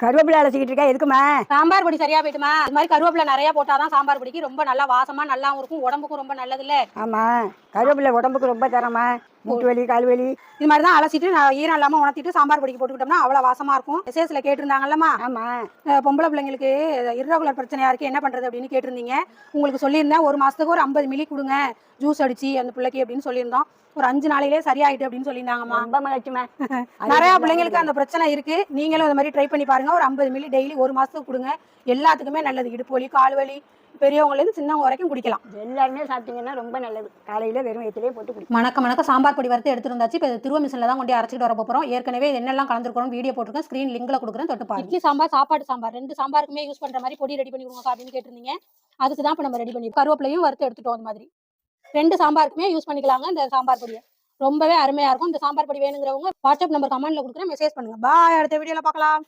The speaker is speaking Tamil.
கருவேப்பிலை அலசிக்கிட்டு இருக்கா எதுக்குமா? சாம்பார் பொடி சரியா போயிட்டுமா? இது மாதிரி கருவேப்பிலை நிறைய போட்டாதான் சாம்பார் பொடிக்கு ரொம்ப நல்லா வாசமா நல்லாவும் இருக்கும், உடம்புக்கும் ரொம்ப நல்லது இல்ல. ஆமா, கருவேப்பிலை உடம்புக்கு ரொம்ப தரமா. மூட்டு வலி, கால் வலி இது மாதிரி தான் அலசிட்டு நான் ஈரம் இல்லாம உணர்த்திட்டு சாம்பார் பொடிக்கு போட்டுக்கிட்டோம்னா அவ்வளவு வாசமா இருக்கும். மெசேஜ்ல கேட்டிருந்தாங்கல்லம்மா, ஆமா. பொம்பளை பிள்ளைங்களுக்கு இர்ரெகுலர் பிரச்சனையா இருக்கு, என்ன பண்றது அப்படின்னு கேட்டிருந்தீங்க. உங்களுக்கு சொல்லியிருந்தேன், ஒரு மாசத்துக்கு ஒரு 50 மில்லி கொடுங்க ஜூஸ் அடிச்சு அந்த பிள்ளைக்கு அப்படின்னு சொல்லியிருந்தோம். ஒரு 5 நாளையிலே சரியாயிட்டு அப்படின்னு சொல்லியிருந்தாங்கம்மா. ரொம்ப மகிழ்ச்சிமா. நிறைய பிள்ளைங்களுக்கு அந்த பிரச்சனை இருக்கு. நீங்களும் இந்த மாதிரி ட்ரை பண்ணி பாருங்க. ஒரு 50 மில்லி டெய்லி ஒரு மாசத்துக்கு கொடுங்க. எல்லாத்துக்குமே நல்லது. இடுப்பு வலி, கால் வலி, பெரியவங்கலேருந்து சின்னவங்க வரைக்கும் குடிக்கலாம். எல்லாருமே சாப்பிட்டீங்கன்னா ரொம்ப நல்லது. காலையில வெறும் வயிற்றுலேயே போட்டு குடி. மணக்க சாம்பார் பொடி வறுத்து எடுத்துருந்தாச்சு. இப்போ திருவ மிஷினில் தான் கொண்டு அரைச்சிட்டு வர போகிறோம். ஏற்கனவே என்னெல்லாம் கலந்துருக்கணும் வீடியோ போட்டிருக்கேன், ஸ்க்ரீன் லிங்க்ல கொடுக்குறேன், தொட்டு பாருங்க. இட்லி சாம்பார், சாப்பாடு சாம்பார், 2 சாம்பாருக்குமே யூஸ் பண்ற மாதிரி பொடி ரெடி பண்ணி கொடுங்க அப்படின்னு கேட்டிருந்தீங்க. அதுக்கு தான் இப்போ நம்ம ரெடி பண்ணி கருவேப்பிலையும் வறுத்து எடுத்துட்டோம். அந்த மாதிரி 2 சாம்பாருக்குமே யூஸ் பண்ணிக்கலாங்க இந்த சாம்பார் பொடியை. ரொம்பவே அருமையா இருக்கும். இந்த சாம்பார் பொடி வேணுங்கிறவங்க வாட்ஸ்அப் நம்பர் கமெண்ட்ல கொடுக்குறேன், மெசேஜ் பண்ணுங்க. பாய். அடுத்த வீடியோல பார்க்கலாம்.